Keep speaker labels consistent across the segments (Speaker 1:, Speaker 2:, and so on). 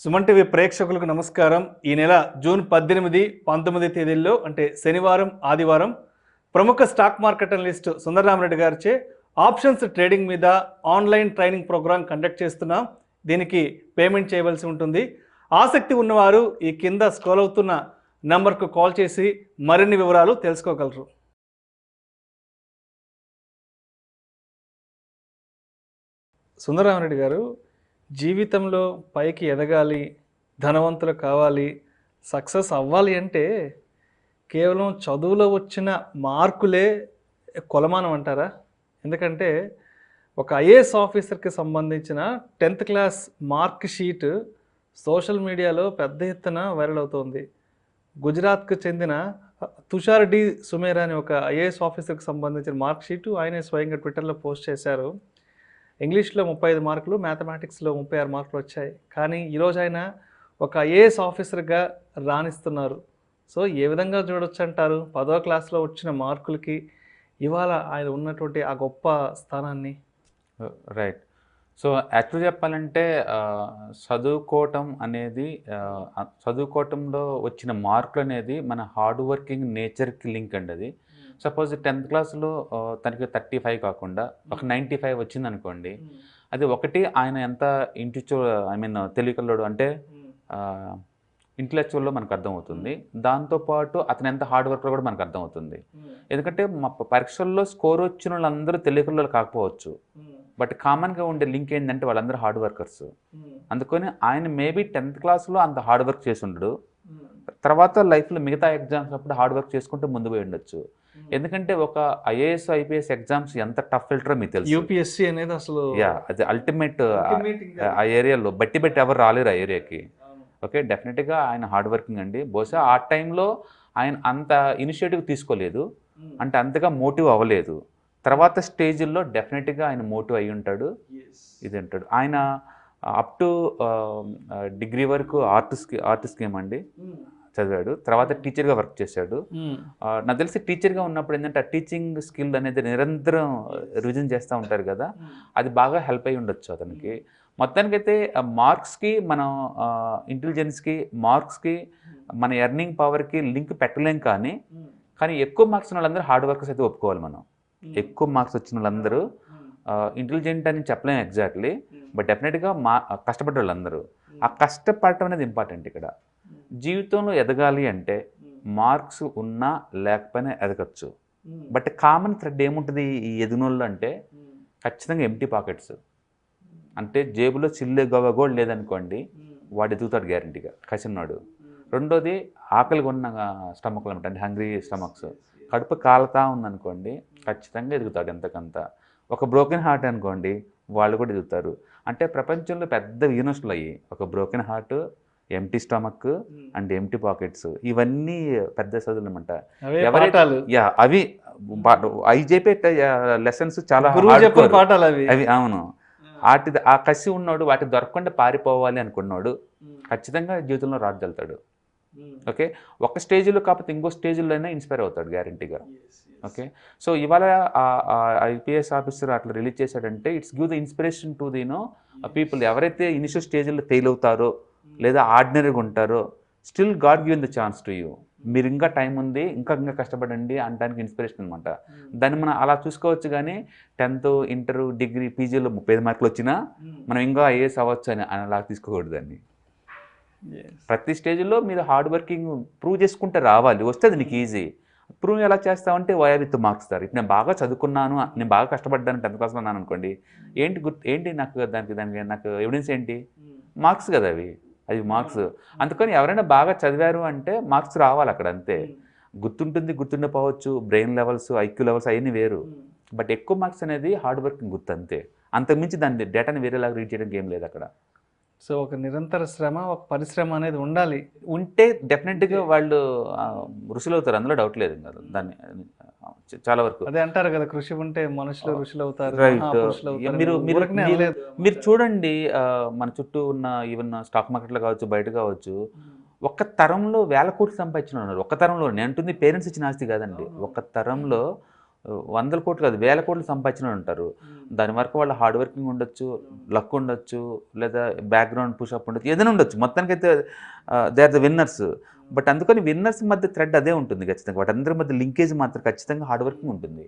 Speaker 1: Suman TV ప్రేక్షకులకు నమస్కారం. ఈ నెల జూన్ 18, 19 తేదీల్లో అంటే శనివారం, ఆదివారం ప్రముఖ స్టాక్ మార్కెట్ అనలిస్ట్ సుందర రామిరెడ్డి గారిచే ఆప్షన్స్ ట్రేడింగ్ మీద ఆన్లైన్ ట్రైనింగ్ ప్రోగ్రాం కండక్ట్ చేస్తున్నాం. దీనికి పేమెంట్ చేయవలసి ఉంటుంది. ఆసక్తి ఉన్నవారు ఈ కింద స్క్రోల్ అవుతున్న నంబర్కు కాల్ చేసి మరిన్ని వివరాలు తెలుసుకోగలరు. సుందర రామిరెడ్డి గారు, జీవితంలో పైకి ఎదగాలి, ధనవంతులు కావాలి, సక్సెస్ అవ్వాలి అంటే కేవలం చదువులో వచ్చిన మార్కులే కొలమానం అంటారా? ఎందుకంటే ఒక ఐఏఎస్ ఆఫీసర్కి సంబంధించిన 10th class mark sheet social మీడియాలో పెద్ద ఎత్తున వైరల్ అవుతోంది. గుజరాత్కు చెందిన తుషార్ డి సుమేరా అని ఒక ఐఏఎస్ ఆఫీసర్కి సంబంధించిన మార్క్ షీటు ఆయనే స్వయంగా ట్విట్టర్లో పోస్ట్ చేశారు. ఇంగ్లీష్లో 35 మార్కులు, మ్యాథమెటిక్స్లో 36 మార్కులు వచ్చాయి. కానీ ఈరోజు ఆయన ఒక ఐఏఎస్ ఆఫీసర్గా రాణిస్తున్నారు. సో ఏ విధంగా చూడొచ్చు అంటారు 10వ క్లాస్లో వచ్చిన మార్కులకి ఇవాళ ఆయన ఉన్నటువంటి ఆ గొప్ప స్థానాన్ని?
Speaker 2: రైట్. సో యాక్చువల్ చెప్పాలంటే చదువుకోవటం అనేది చదువుకోవటంలో వచ్చిన మార్కులు అనేది మన హార్డ్ వర్కింగ్ నేచర్కి లింక్ అండి. అది సపోజ్ 10th క్లాస్లో తనకి 35 కాకుండా ఒక 95 వచ్చింది అనుకోండి, అది ఒకటి ఆయన ఎంత తెలివికల్లోడు అంటే ఇంటలెక్చువల్లో మనకు అర్థమవుతుంది. దాంతోపాటు అతను ఎంత హార్డ్ వర్కర్ కూడా మనకు అర్థమవుతుంది. ఎందుకంటే మా పరీక్షల్లో స్కోర్ వచ్చిన వాళ్ళందరూ తెలివికల్లో కాకపోవచ్చు, బట్ కామన్గా ఉండే లింక్ ఏంటంటే వాళ్ళందరూ హార్డ్ వర్కర్స్. అందుకని ఆయన మేబీ 10th క్లాస్లో అంత హార్డ్ వర్క్ చేసి ఉండడు, తర్వాత లైఫ్లో మిగతా ఎగ్జామ్స్ అప్పుడు హార్డ్ వర్క్ చేసుకుంటూ ముందు పోయి ఉండొచ్చు. ఎందుకంటే ఒక ఐఏఎస్ ఐపీఎస్ ఎగ్జామ్స్ ఎంత టఫ్ ఫిల్టరో మీకు తెలుసు.
Speaker 1: యూపీఎస్సీ అనేది అసలు
Speaker 2: అది అల్టిమేట్. ఆ ఏరియాలో బట్టి ఎవరు రాలేరు ఆ ఏరియాకి. ఓకే, డెఫినెట్గా ఆయన హార్డ్ వర్కింగ్ అండి. బహుశా ఆ టైంలో ఆయన అంత ఇనిషియేటివ్ తీసుకోలేదు, అంటే అంతగా మోటివ్ అవ్వలేదు. తర్వాత స్టేజ్ల్లో డెఫినెట్గా ఆయన మోటివ్ అయి ఉంటాడు, ఇది ఉంటాడు. ఆయన అప్ టు డిగ్రీ వరకు ఆర్ట్స్కి ఏమండి చదివాడు. తర్వాత టీచర్గా వర్క్ చేశాడు. నాకు తెలిసి టీచర్గా ఉన్నప్పుడు ఏంటంటే ఆ టీచింగ్ స్కిల్ అనేది నిరంతరం రివిజన్ చేస్తూ ఉంటారు కదా, అది బాగా హెల్ప్ అయి ఉండొచ్చు అతనికి. మొత్తానికైతే మార్క్స్కి మనం ఇంటెలిజెన్స్కి మార్క్స్కి మన ఎర్నింగ్ పవర్కి లింక్ పెట్టలేం. కానీ ఎక్కువ మార్క్స్ ఉన్న వాళ్ళందరూ హార్డ్ వర్కర్స్ అయితే ఒప్పుకోవాలి మనం. ఎక్కువ మార్క్స్ వచ్చిన వాళ్ళందరూ ఇంటెలిజెంట్ అని చెప్పలేము ఎగ్జాక్ట్లీ, బట్ డెఫినెట్గా కష్టపడ్డ వాళ్ళందరూ. ఆ కష్టపడటం అనేది ఇంపార్టెంట్ ఇక్కడ. జీవితంలో ఎదగాలి అంటే మార్క్స్ ఉన్నా లేకపోయినా ఎదగచ్చు. బట్ కామన్ థ్రెడ్ ఏముంటుంది ఈ ఎదిగినోళ్ళు అంటే ఖచ్చితంగా ఎంప్టీ పాకెట్స్. అంటే జేబులో చిల్లే గవ్వ కూడా లేదనుకోండి, వాడు ఎదుగుతాడు గ్యారంటీగా, కసిన్నాడు. రెండోది ఆకలిగా ఉన్న స్టమక్లు అనమాట, అంటే హంగ్రీ స్టమక్స్. కడుపు కాలుతా ఉందనుకోండి, ఖచ్చితంగా ఎదుగుతాడు ఎంతకంత. ఒక బ్రోకెన్ హార్ట్ అనుకోండి, వాళ్ళు కూడా ఎదుగుతారు. అంటే ప్రపంచంలో పెద్ద యూనివర్సిటీలు అయ్యి ఒక broken heart, empty stomach and empty pockets, ఇవన్నీ పెద్ద చదువులు అనమాట. అవి అవి చెప్పే లెసన్స్ చాలా అవి. అవును, ఆ కసి ఉన్నాడు, వాటి దొరకకుండా పారిపోవాలి అనుకున్నాడు, ఖచ్చితంగా జీవితంలో రాజుకెళ్తాడు. ఓకే, ఒక స్టేజ్లో కాకపోతే ఇంకో స్టేజ్లోనే ఇన్స్పైర్ అవుతాడు గ్యారంటీగా. ఓకే, సో ఇవాళ ఐపీఎస్ ఆఫీసర్ అట్లా రిలీజ్ చేశాడంటే it's give the inspiration to the people. ఎవరైతే ఇనిషియల్ స్టేజ్లో ఫెయిల్ అవుతారో లేదా ఆర్డినరీగా ఉంటారో, still God given the chance to you. మీరు ఇంకా టైం ఉంది, ఇంకా కష్టపడండి అనడానికి ఇన్స్పిరేషన్ అనమాట. దాన్ని మనం అలా చూసుకోవచ్చు. కానీ 10th, ఇంటర్, డిగ్రీ, పీజీలో 35 మార్కులు వచ్చినా మనం ఇంకా ఐఏఎస్ అవ్వచ్చు అని అలా తీసుకోకూడదు దాన్ని. ప్రతి స్టేజ్లో మీరు హార్డ్ వర్కింగ్ ప్రూవ్ చేసుకుంటే రావాలి, వస్తుంది నీకు ఈజీ. ప్రూవ్ ఎలా చేస్తామంటే వయా విత్ మార్క్స్ దారు. ఇప్పుడు నేను బాగా చదువుకున్నాను, నేను బాగా కష్టపడ్డాను, 10th క్లాస్లో ఉన్నాను అనుకోండి, ఏంటి దానికి నాకు ఎవిడెన్స్ ఏంటి? మార్క్స్ కదా అవి మార్క్స్. అందుకని ఎవరైనా బాగా చదివారు అంటే మార్క్స్ రావాలి అక్కడ, అంతే. గుర్తుండిపోవచ్చు, బ్రెయిన్ లెవెల్స్, ఐక్యూ లెవెల్స్ అవన్నీ వేరు. బట్ ఎక్కువ మార్క్స్ అనేది హార్డ్ వర్కింగ్ గుర్తు, అంతే. అంతకుమించి దాని డేటాని వేరేలాగా రీడ్ చేయడానికి ఏం లేదు అక్కడ.
Speaker 1: సో ఒక నిరంతర శ్రమ, ఒక పరిశ్రమ అనేది ఉండాలి.
Speaker 2: ఉంటే డెఫినెట్గా వాళ్ళు ఋషులు అవుతారు, అందులో డౌట్ లేదు కదా. దాన్ని చాలా వరకు
Speaker 1: అదే అంటారు కదా, కృషి ఉంటే మనుషులు ఋషులు అవుతారు.
Speaker 2: మీరు చూడండి, మన చుట్టూ ఉన్న ఈవెన్ స్టాక్ మార్కెట్లో కావచ్చు, బయట కావచ్చు, ఒక్క తరంలో 1,000 కోట్లు సంపాదించిన ఉన్నారు. ఒక్క తరంలో, నేను అంటుంది పేరెంట్స్ ఇచ్చిన ఆస్తి కాదండి, ఒక్క తరంలో వందల కోట్లు కాదు, వేల కోట్లు సంపాదించిన ఉంటారు. దాని వరకు వాళ్ళ హార్డ్ వర్కింగ్ ఉండొచ్చు, లక్ ఉండొచ్చు, లేదా బ్యాక్గ్రౌండ్ పుషప్ ఉండొచ్చు, ఏదైనా ఉండొచ్చు. మొత్తానికైతే they are the winners. But అందుకని విన్నర్స్ మధ్య థ్రెడ్ అదే ఉంటుంది ఖచ్చితంగా. వాటందరి మధ్య లింకేజ్ మాత్రం ఖచ్చితంగా హార్డ్ వర్కింగ్ ఉంటుంది.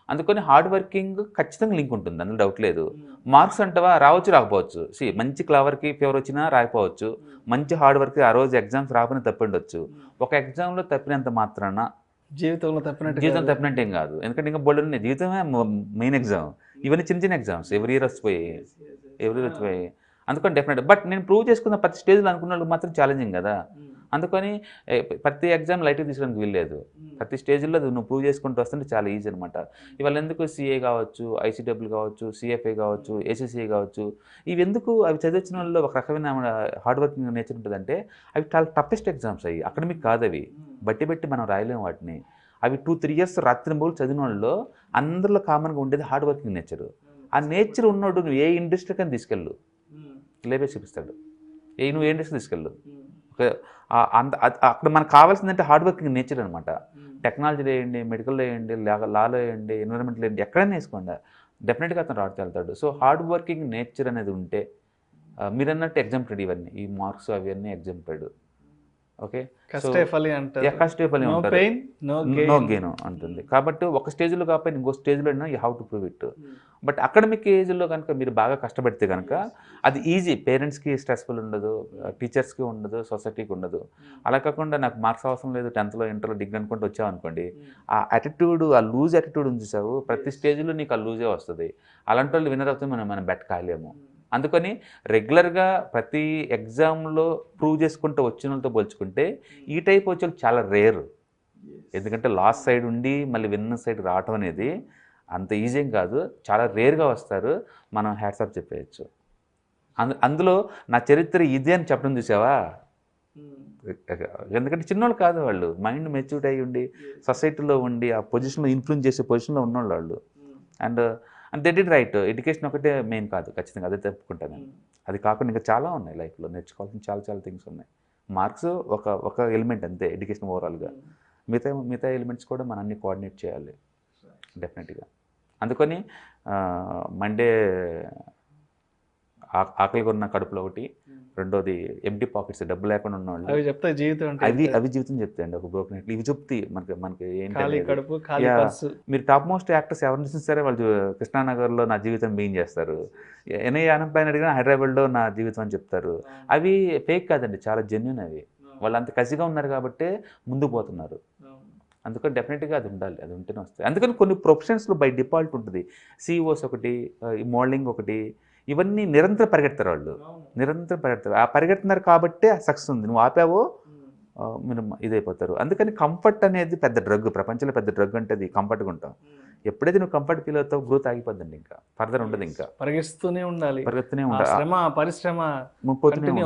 Speaker 2: అందుకని హార్డ్ వర్కింగ్ ఖచ్చితంగా లింక్ ఉంటుంది, అందులో డౌట్ లేదు. మార్క్స్ అంటవా రావచ్చు రాకపోవచ్చు. మంచి క్లవర్కి ఫేవర్ వచ్చినా రాకపోవచ్చు, మంచి హార్డ్ వర్క్ ఆ రోజు ఎగ్జామ్స్ రాకపోయినా తప్పిండొచ్చు. ఒక ఎగ్జామ్లో తప్పినంత మాత్రాన
Speaker 1: జీవితం
Speaker 2: తప్పినట్టు ఏం కాదు. ఎందుకంటే ఇంకా బోల్డ్ ఉన్నాయి, జీవితమే మెయిన్ ఎగ్జామ్. ఇవన్నీ చిన్న చిన్న ఎగ్జామ్స్ ఎవ్రీ ఇయర్ వచ్చిపోయి. అందుకని డెఫినెట్. బట్ నేను ప్రూవ్ చేసుకున్న ప్రతి స్టేజ్లో అనుకున్న వాళ్ళకి మాత్రం ఛాలెంజింగ్ కదా. అందుకని ప్రతి ఎగ్జామ్ లైట్గా తీసుకోవడానికి వీల్లేదు. ప్రతి స్టేజ్లో నువ్వు ప్రూవ్ చేసుకుంటూ వస్తుంటే చాలా ఈజీ అనమాట. ఇవాళ ఎందుకు సిఏ కావచ్చు, ఐసీడబ్ల్యూ కావచ్చు, సిఎఫ్ఐ కావచ్చు, ఏసీసీఏ కావచ్చు, ఇవి ఎందుకు అవి చదివించిన వాళ్ళు ఒక రకమైన హార్డ్ వర్కింగ్ నేచర్ ఉంటుందంటే అవి చాలా టఫెస్ట్ ఎగ్జామ్స్. అవి అకాడమిక్ కాదు, అవి బట్టి మనం రాయలేము వాటిని. అవి 2-3 ఇయర్స్ రాత్రి మూడు చదివిన వాళ్ళు అందరిలో కామన్గా ఉండేది హార్డ్ వర్కింగ్ నేచర్. ఆ నేచర్ ఉన్నోడు నువ్వు ఏ ఇండస్ట్రీకని తీసుకెళ్ళు, లేబే చూపిస్తాడు. నువ్వు ఏ ఇండస్ట్రీ తీసుకెళ్ళు. అక్కడ మనకు కావాల్సిందంటే హార్డ్ వర్కింగ్ నేచర్ అనమాట. టెక్నాలజీలో వేయండి, మెడికల్లో వేయండి, లాలో వేయండి, ఎన్విరాన్మెంట్లో వేయండి, ఎక్కడైనా వేసుకోండి, డెఫినెట్గా అతను రాడుతూ వెళ్తాడు. సో హార్డ్ వర్కింగ్ నేచర్ అనేది ఉంటే మీరు అన్నట్టు ఎగ్జాంప్టెడ్, ఇవన్నీ ఈ మార్క్స్ అవన్నీ ఎగ్జాంప్టెడ్. ఓకే, కష్టే ఫలి ఉంటారు, నో గెయిన్ అంటుంది. కాబట్టి ఒక స్టేజ్లో కాకపోయినా ఇంకో స్టేజ్లో అయినా you have to prove it. But academic ఏజ్లో కనుక మీరు బాగా కష్టపడితే కనుక అది ఈజీ. పేరెంట్స్కి స్ట్రెస్ఫుల్ ఉండదు, టీచర్స్కి ఉండదు, సొసైటీకి ఉండదు. అలా కాకుండా నాకు మార్క్స్ అవసరం లేదు, 10th ఇంటర్లో డిగ్రీ అనుకుంటూ వచ్చావు అనుకోండి, ఆ యాటిట్యూడ్, ఆ లూజ్ యాటిట్యూడ్ ఉంచేసావు, ప్రతి స్టేజ్లో నీకు ఆ లూజే వస్తుంది. అలాంటి వాళ్ళు విన్నర్ అవుతుంది మనం బెట్ కాలేము. అందుకని రెగ్యులర్గా ప్రతి ఎగ్జామ్లో ప్రూవ్ చేసుకుంటూ వచ్చిన వాళ్ళతో పోల్చుకుంటే ఈ టైప్ వచ్చే చాలా రేర్. ఎందుకంటే లాస్ట్ సైడ్ ఉండి మళ్ళీ విన్నర్ సైడ్ రావటం అనేది అంత ఈజీ ఏం కాదు, చాలా రేర్గా వస్తారు. మనం హ్యాట్సాప్ చెప్పేయచ్చు. అందులో నా చరిత్ర ఇదే అని చెప్పడం చూసావా. ఎందుకంటే చిన్నోళ్ళు కాదు వాళ్ళు, మైండ్ మెచ్యూరిటీ అయ్యి ఉండి సొసైటీలో ఉండి ఆ పొజిషన్లో ఇన్ఫ్లుయెన్స్ చేసే పొజిషన్లో ఉన్నోళ్ళు వాళ్ళు. And they did right. Education ఒకటే మెయిన్ కాదు, ఖచ్చితంగా అదే చెప్పుకుంటాను నేను. అది కాకుండా ఇంకా చాలా ఉన్నాయి లైఫ్లో, నేర్చుకోవాల్సిన చాలా చాలా థింగ్స్ ఉన్నాయి. మార్క్స్ ఒక ఎలిమెంట్ అంతే ఎడ్యుకేషన్ ఓవరాల్గా. మిగతా ఎలిమెంట్స్ కూడా మనం అన్ని కోఆర్డినేట్ చేయాలి డెఫినెట్గా. అందుకని మండే ఆకలిగా ఉన్న కడుపులో ఒకటి, రెండోది ఎంటీ పాకెట్స్, డబ్బు లేకుండా ఉన్నవాళ్ళు
Speaker 1: అవి చెప్తాయి జీవితం అంటే,
Speaker 2: అవి జీవితం చెప్తాయండి. ఒక బ్రోకెన్ ఇవి చెప్తాయి మనకి ఏంటంటే, మీరు టాప్ మోస్ట్ యాక్టర్స్ ఎవరిని చూసినా సరే వాళ్ళు కృష్ణానగర్లో నా జీవితం బీయింగ్ చేస్తారు, ఎన్ఐ అనంపైన అడిగినా హైదరాబాద్లో నా జీవితం అని చెప్తారు. అవి ఫేక్ కాదండి, చాలా జెన్యున్. అవి వాళ్ళు అంత కసిగా ఉన్నారు కాబట్టి ముందుకు పోతున్నారు. అందుకని డెఫినెట్గా అది ఉండాలి, అది ఉంటేనే వస్తాయి. అందుకని కొన్ని ప్రొఫెషన్స్లో బై డిఫాల్ట్ ఉంటుంది. సిఇఓస్ ఒకటి, మోడలింగ్ ఒకటి, ఇవన్నీ నిరంతరం పరిగెడతారు వాళ్ళు, నిరంతరం పరిగెడతారు. ఆ పరిగెడుతున్నారు కాబట్టే సక్సెస్ ఉంది. నువ్వు ఆపావో మీరు ఇదైపోతారు. అందుకని కంఫర్ట్ అనేది పెద్ద డ్రగ్, ప్రపంచంలో పెద్ద డ్రగ్ అంటే అది కంఫర్ట్గా ఉంటాం. ఎప్పుడైతే నువ్వు కంఫర్ట్ ఫీల్ అవుతావు గ్రోత్ ఆగిపోద్దండి, ఇంకా ఫర్దర్ ఉండదు. ఇంకా పరిగెత్తూనే ఉండాలి, పరిశ్రమ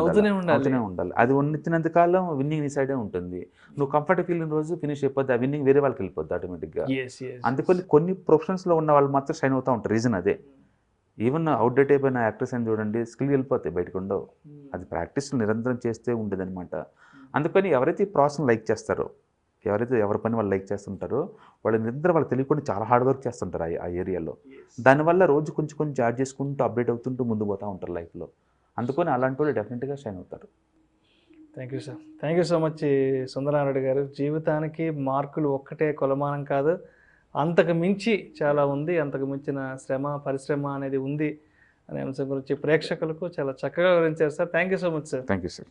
Speaker 2: అవుతూనే ఉండాలి. అది ఉన్నంత కాలం విన్నింగ్ నీ సైడే ఉంటుంది. నువ్వు కంఫర్ట్ ఫీల్ రోజు ఫినిష్ అయిపోద్ది, ఆ విన్నింగ్ వేరే వాళ్ళకి వెళ్ళిపోద్ది ఆటోమేటిక్గా. అందుకని కొన్ని ప్రొఫెషన్స్లో ఉన్న వాళ్ళు మాత్రం షైన్ అవుతూ ఉంటారు. రీజన్ అదే. ఈవెన్ అవుట్డేట్ అయిపోయిన యాక్టర్స్ అని చూడండి, స్కిల్ వెళ్ళిపోతాయి, బయటకు ఉండవు. అది ప్రాక్టీస్ నిరంతరం చేస్తే ఉండేది అనమాట. అందుకని ఎవరైతే ఈ ప్రాసెస్ని లైక్ చేస్తారో, ఎవరి పని వాళ్ళు లైక్ చేస్తుంటారో వాళ్ళు నిరంతరం వాళ్ళు తెలియకుండా చాలా హార్డ్ వర్క్ చేస్తుంటారు ఆ ఏరియాలో. దానివల్ల రోజు కొంచెం యాడ్ చేసుకుంటూ అప్డేట్ అవుతుంటూ ముందు పోతూ ఉంటారు లైఫ్లో. అందుకని అలాంటి వాళ్ళు డెఫినెట్గా షైన్ అవుతారు.
Speaker 1: Thank you sir, thank you so much Sundara Reddy గారు. జీవితానికి మార్కులు ఒక్కటే కొలమానం కాదు, అంతకు మించి చాలా ఉంది, అంతకు మించిన శ్రమ పరిశ్రమ అనేది ఉంది అనే అంశం గురించి ప్రేక్షకులకు చాలా చక్కగా వివరించారు sir. Thank you so much sir.
Speaker 2: Thank you sir.